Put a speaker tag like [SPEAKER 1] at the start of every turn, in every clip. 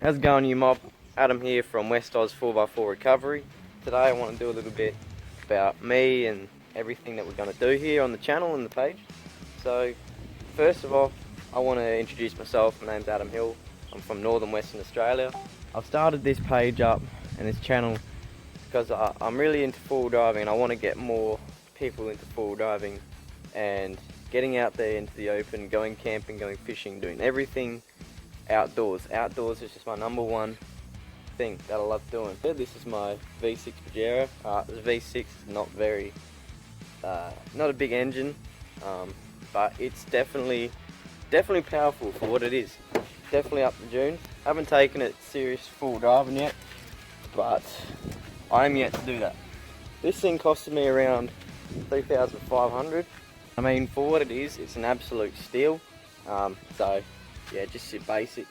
[SPEAKER 1] How's it going, you mob? Adam here from West Oz 4x4 Recovery. Today I want to do a little bit about me and everything that we're going to do here on the channel and the page. So first of all, I want to introduce myself. My name's Adam Hill. I'm from Northern Western Australia. I've started this page up and this channel because I'm really into four-wheel driving and I want to get more people into four-wheel driving and getting out there into the open, going camping, going fishing, doing everything outdoors. Outdoors is just my number one thing that I love doing. This is my V6 Pajero. The V6 is not very, not a big engine, but it's definitely powerful for what it is. Definitely up the dunes. I haven't taken it serious full driving yet, but I am yet to do that. This thing costed me around 3,500. I mean, for what it is, it's an absolute steal. So yeah, just your basic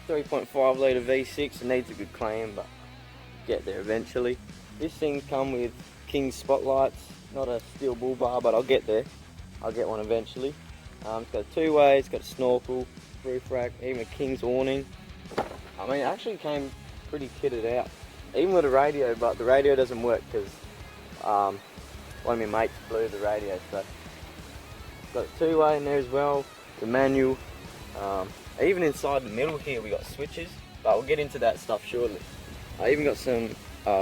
[SPEAKER 1] 3.5 litre V6. It needs a good clean, but get there eventually. This thing come with King's spotlights, not a steel bull bar, but I'll get there. I'll get one eventually. It's got a two-way, it's got a snorkel, roof rack, even a King's awning. I mean, it actually came pretty kitted out, even with a radio, but the radio doesn't work because one of my mates blew the radio. So got a two-way in there as well, the manual. Even inside the middle here we got switches, but we'll get into that stuff shortly. I even got some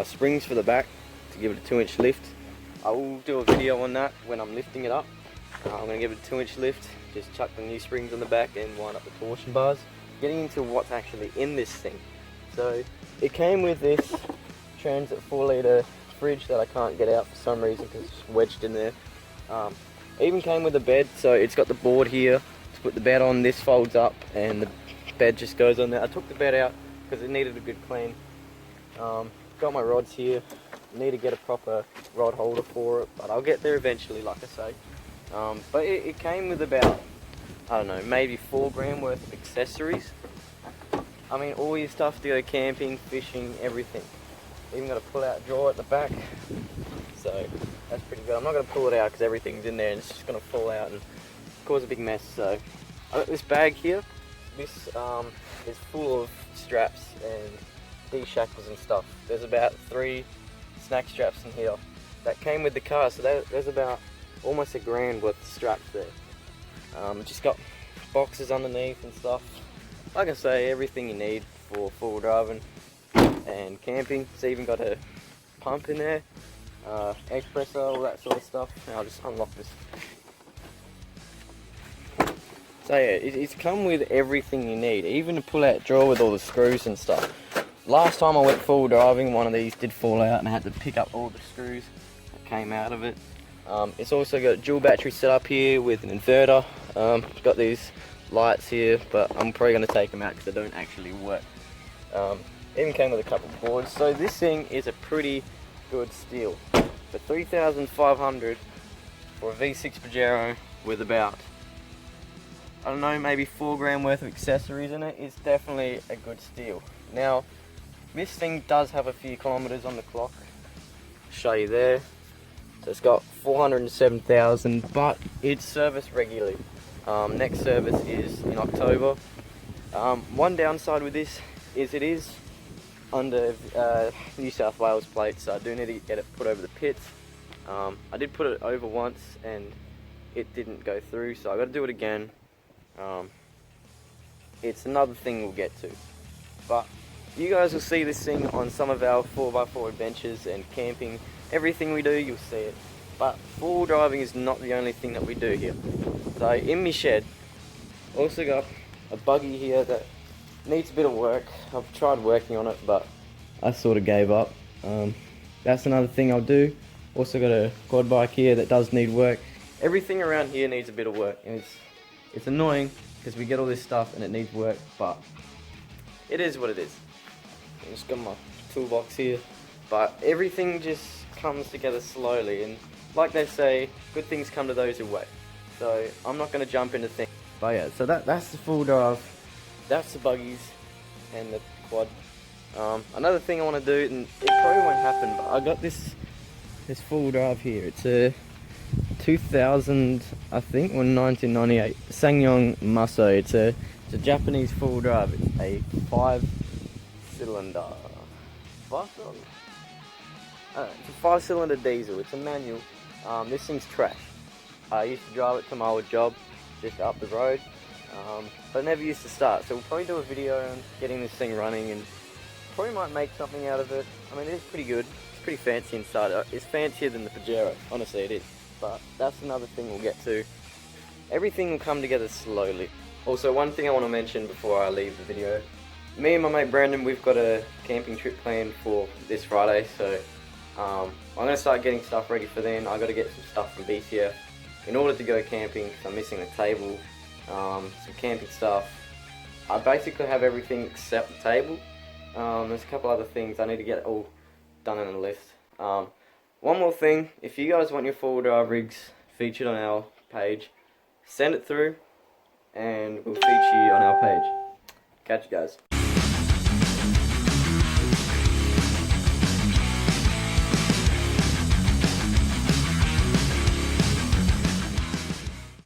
[SPEAKER 1] springs for the back to give it a 2-inch lift. I will do a video on that when I'm lifting it up. I'm going to give it a 2-inch lift, just chuck the new springs on the back and wind up the torsion bars. Getting into what's actually in this thing. So it came with this Transit 4-litre fridge that I can't get out for some reason because it's wedged in there. It even came with a bed, so it's got the board here. Put the bed on, this folds up and the bed just goes on there. I took the bed out because it needed a good clean. Got my rods here. Need to get a proper rod holder for it, but I'll get there eventually, like I say. But it came with about, I don't know, maybe 4 grand worth of accessories. I mean, all your stuff to go camping, fishing, everything. Even got a pull-out drawer at the back, so that's pretty good. I'm not going to pull it out because everything's in there and it's just going to fall out and cause a big mess. So I got this bag here. This is full of straps and D-shackles and stuff. There's about 3 snack straps in here that came with the car, so there's about almost $1 grand worth of straps there. Just got boxes underneath and stuff. Like I say, everything you need for four-wheel driving and camping. It's even got a pump in there, espresso, all that sort of stuff. Now I'll just unlock this. So yeah, it's come with everything you need, even a pull-out drawer with all the screws and stuff. Last time I went full driving, one of these did fall out and I had to pick up all the screws that came out of it. It's also got a dual battery setup here with an inverter. Got these lights here, but I'm probably going to take them out because they don't actually work. Even came with a couple of boards. So this thing is a pretty good steal. For 3,500 for a V6 Pajero with about, I don't know, maybe 4 grand worth of accessories in it, it's definitely a good steal. Now, this thing does have a few kilometers on the clock. I'll show you there. So it's got 407,000, but it's serviced regularly. Next service is in October. One downside with this is it is under New South Wales plates, so I do need to get it put over the pits. I did put it over once and it didn't go through, so I got to do it again. It's another thing we'll get to, but you guys will see this thing on some of our 4x4 adventures and camping. Everything we do, you'll see it. But four-wheel driving is not the only thing that we do here. So in my shed, also got a buggy here that needs a bit of work. I've tried working on it, but I sort of gave up. That's another thing I'll do. Also got a quad bike here that does need work. Everything around here needs a bit of work, and it's annoying because we get all this stuff and it needs work, but it is what it is. I just got my toolbox here, but everything just comes together slowly, and like they say, good things come to those who wait. So I'm not going to jump into things, but yeah, so that's the full drive, that's the buggies and the quad. Another thing I want to do, and it probably won't happen, but I got this full drive here. It's a 2000, I think, or 1998 SsangYong Musso. It's a Japanese full drive. It's a cylinder. It's a 5-cylinder diesel. It's a manual. This thing's trash. I used to drive it to my old job, just up the road, but I never used to start. So we'll probably do a video on getting this thing running, and probably might make something out of it. I mean, it is pretty good. It's pretty fancy inside. It's fancier than the Pajero. Honestly, it is. But that's another thing we'll get to. Everything will come together slowly. Also, one thing I want to mention before I leave the video. Me and my mate Brandon, we've got a camping trip planned for this Friday, so I'm going to start getting stuff ready for then. I've got to get some stuff from BCF in order to go camping, because I'm missing a table, some camping stuff. I basically have everything except the table. There's a couple other things I need to get all done in a list. One more thing, if you guys want your 4-wheel drive rigs featured on our page, send it through and we'll feature you on our page. Catch you guys.